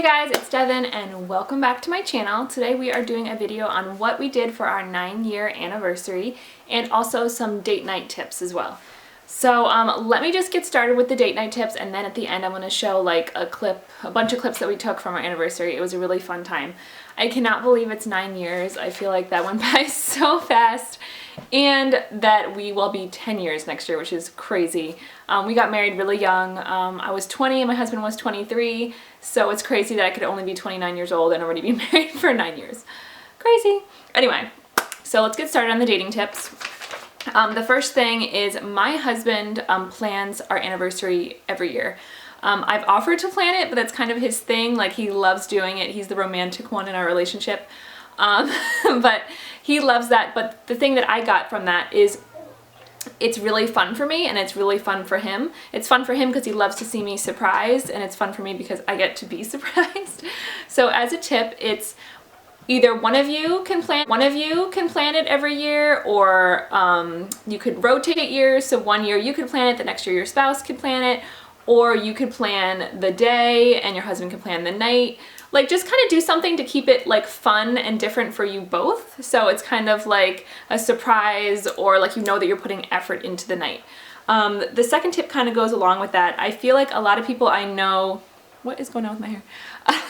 guys, it's Devin and welcome back to my channel. Today we are doing a video on what we did for our 9-year anniversary and also some date night tips as well. So let me just get started with the date night tips, and then at the end I'm going to show like a bunch of clips that we took from our anniversary. It was a really fun time. I cannot believe it's 9 years. I feel like that went by so fast, and that we will be 10 years next year, which is crazy. We got married really young. I was 20 and my husband was 23, so it's crazy that I could only be 29 years old and already be married for 9 years. Crazy. Anyway, so let's get started on the dating tips. The first thing is my husband plans our anniversary every year. I've offered to plan it, but that's kind of his thing. Like, he loves doing it. He's the romantic one in our relationship. But he loves that. But the thing that I got from that is it's really fun for me and it's really fun for him. It's fun for him because he loves to see me surprised, and it's fun for me because I get to be surprised. So as a tip, it's either one of you can plan it every year, or you could rotate years. So one year you could plan it, the next year your spouse could plan it, or you could plan the day and your husband can plan the night. Like, just kind of do something to keep it like fun and different for you both. So it's kind of like a surprise, or like, you know that you're putting effort into the night. The second tip kind of goes along with that. I feel like a lot of people I know, what is going on with my hair?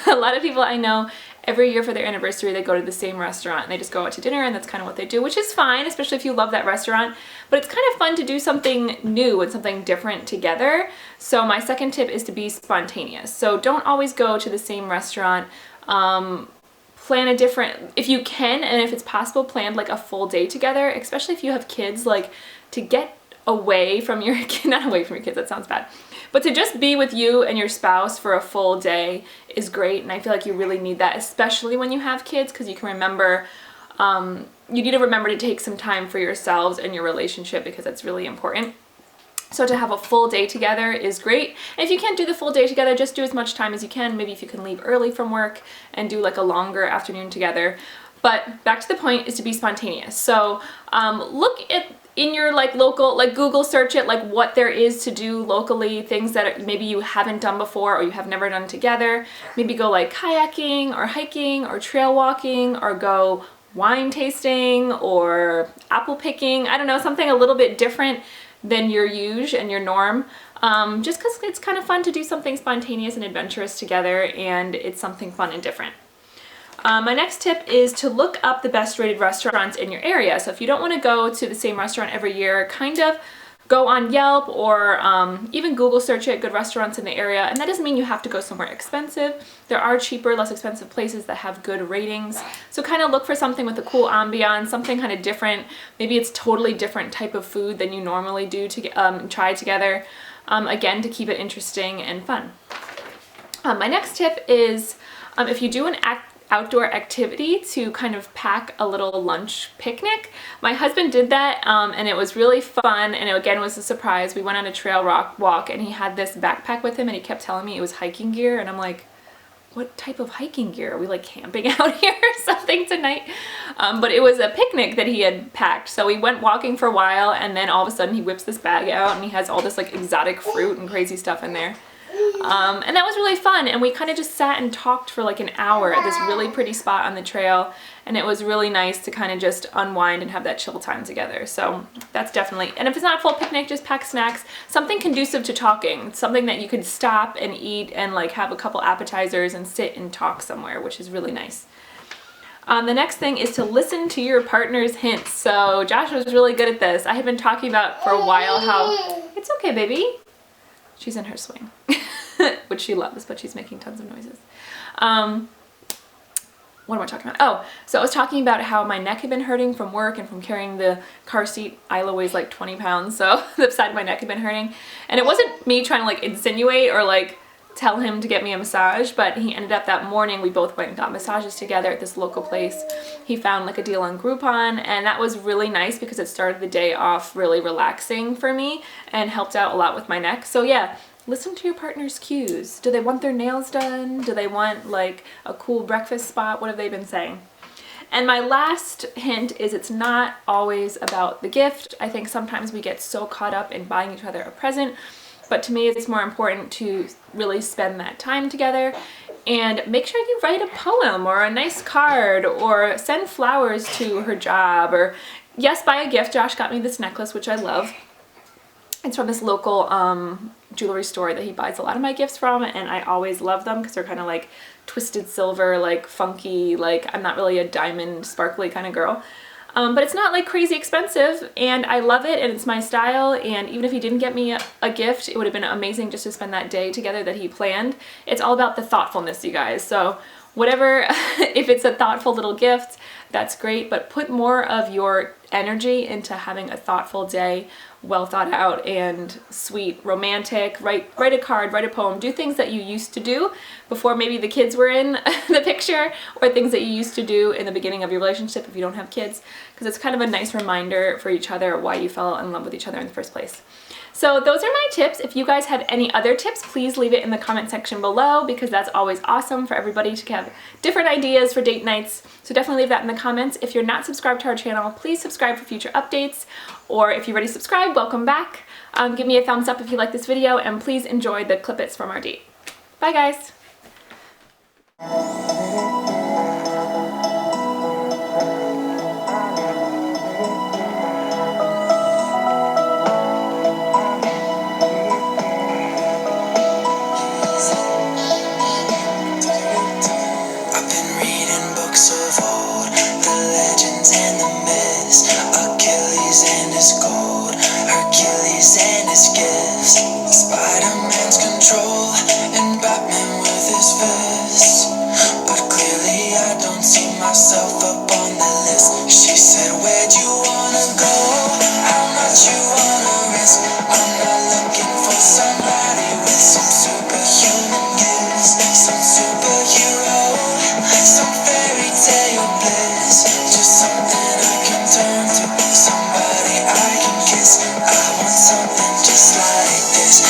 A lot of people I know, every year for their anniversary they go to the same restaurant and they just go out to dinner, and that's kind of what they do, which is fine, especially if you love that restaurant. But it's kind of fun to do something new and something different together. So my second tip is to be spontaneous. So don't always go to the same restaurant. Plan a different, if you can, and if it's possible, plan like a full day together, especially if you have kids, like to get away from your not away from your kids, that sounds bad, but to just be with you and your spouse for a full day is great. And I feel like you really need that, especially when you have kids, because you can remember, you need to remember to take some time for yourselves and your relationship, because that's really important. So to have a full day together is great. And if you can't do the full day together, just do as much time as you can. Maybe if you can leave early from work and do like a longer afternoon together. But back to the point is to be spontaneous. So look at in your like local, like Google search it, like what there is to do locally, things that maybe you haven't done before or you have never done together. Maybe go like kayaking or hiking or trail walking, or go wine tasting or apple picking. I don't know, something a little bit different than your usual and your norm. Just because it's kind of fun to do something spontaneous and adventurous together, and it's something fun and different. My next tip is to look up the best rated restaurants in your area. So if you don't want to go to the same restaurant every year, kind of go on Yelp or even Google search it, good restaurants in the area. And that doesn't mean you have to go somewhere expensive. There are cheaper, less expensive places that have good ratings. So kind of look for something with a cool ambiance, something kind of different. Maybe it's totally different type of food than you normally do to try together. Again, to keep it interesting and fun. My next tip is if you do an outdoor activity, to kind of pack a little lunch picnic. My husband did that and it was really fun, and it again was a surprise. We went on a trail walk and he had this backpack with him, and he kept telling me it was hiking gear, and I'm like, what type of hiking gear? Are we like camping out here or something tonight? But it was a picnic that he had packed. So we went walking for a while, and then all of a sudden he whips this bag out and he has all this like exotic fruit and crazy stuff in there. And that was really fun, and we kind of just sat and talked for like an hour at this really pretty spot on the trail, and it was really nice to kind of just unwind and have that chill time together. So that's definitely, and if it's not a full picnic, just pack snacks, something conducive to talking, something that you could stop and eat and like have a couple appetizers and sit and talk somewhere, which is really nice. The next thing is to listen to your partner's hints. So Josh was really good at this. I had been talking about for a while how, it's okay baby, she's in her swing. Which she loves, but she's making tons of noises. What am I talking about? Oh, so I was talking about how my neck had been hurting from work and from carrying the car seat. Isla weighs like 20 pounds, so the side of my neck had been hurting. And it wasn't me trying to like insinuate or like tell him to get me a massage, but he ended up that morning, we both went and got massages together at this local place. He found like a deal on Groupon, and that was really nice because it started the day off really relaxing for me and helped out a lot with my neck. So yeah, listen to your partner's cues. Do they want their nails done? Do they want like a cool breakfast spot? What have they been saying? And my last hint is it's not always about the gift. I think sometimes we get so caught up in buying each other a present, but to me it's more important to really spend that time together and make sure you write a poem or a nice card or send flowers to her job, or yes, buy a gift. Josh got me this necklace, which I love. It's from this local jewelry store that he buys a lot of my gifts from, and I always love them because they're kind of like twisted silver, like funky, like I'm not really a diamond sparkly kind of girl. But it's not like crazy expensive, and I love it, and it's my style, and even if he didn't get me a gift, it would have been amazing just to spend that day together that he planned. It's all about the thoughtfulness, you guys. So whatever, if it's a thoughtful little gift, that's great, but put more of your energy into having a thoughtful day, well thought out and sweet, romantic. Write a card, write a poem, do things that you used to do before maybe the kids were in the picture, or things that you used to do in the beginning of your relationship if you don't have kids, because it's kind of a nice reminder for each other why you fell in love with each other in the first place. So those are my tips. If you guys have any other tips, please leave it in the comment section below, because that's always awesome for everybody to have different ideas for date nights. So definitely leave that in the comments. If you're not subscribed to our channel, please subscribe for future updates. Or if you're already subscribed, welcome back. Give me a thumbs up if you like this video, and please enjoy the clip-its from our date. Bye guys. Spider-Man's control and Batman with his fists, but clearly I don't see myself up on the list. She said, where'd you wanna go? How much you wanna risk? I'm not looking for somebody with some superhuman gifts, some superhero, some fairy tale bliss, just something I can turn to, somebody I can kiss. I want something just like this.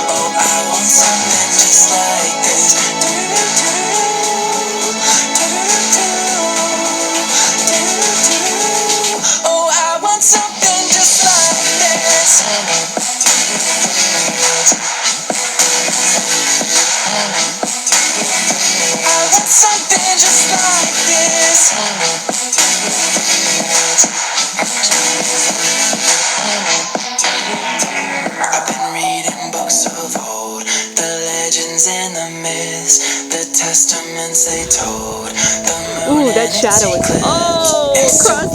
Oh, I want something just like this. Oh, I want something just like this. I want something just like this. I've been reading books of old, the legends and the myths, the testaments they told. Ooh, that shadow is across the sun.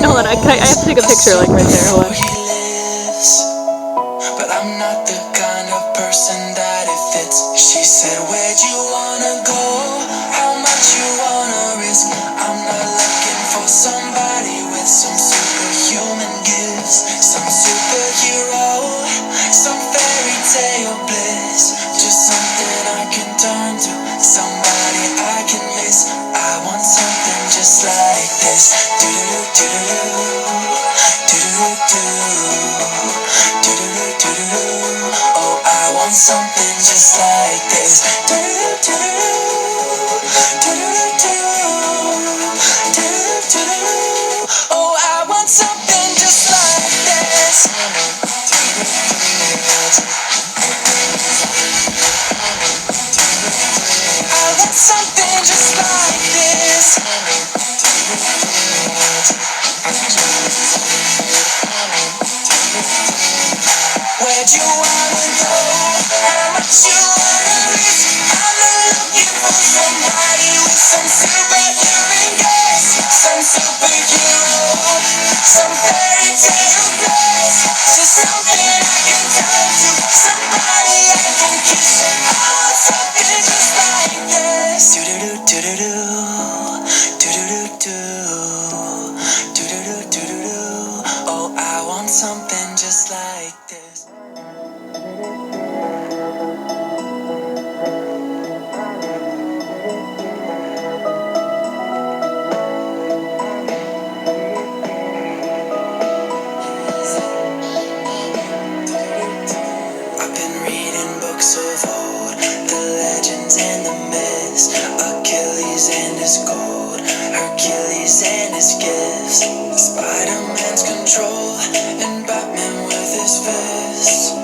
Hold on, I have to take a picture like right there. Hold on. But I'm not the kind of person that it fits. She said, where'd you wanna go? How much you wanna risk? I'm not looking for somebody with some superhuman gifts, some superhero, some fairy tale bliss, just something I can turn to, somebody I can miss. I want something just like this. Oh, I want something just like this. Oh, I want something just like this. I want something just like this. Where'd you wanna go? How much you wanna risk? I'm not looking for somebody with some superhuman gifts, some superhero, some fairy tale bliss, just something I can turn to, somebody I can kiss. I want something just like this. Do-do-do-do-do-do, do-do-do-do, do-do-do-do-do. Oh, I want something just like this. Santa's gifts. Spider-Man's control and Batman with his fists.